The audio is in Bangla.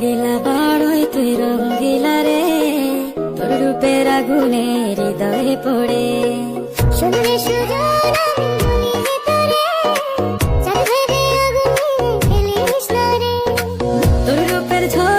দিলা বড়ই তুই রঙ্গিলা রে, তোর রূপের আগুনে হৃদয়ে পড়ে। শুনলে সুজন আমি বলি তোরে, চাঁদ ভেবে আগুনে ফেলিস না রে। তোর রূপের ঝড়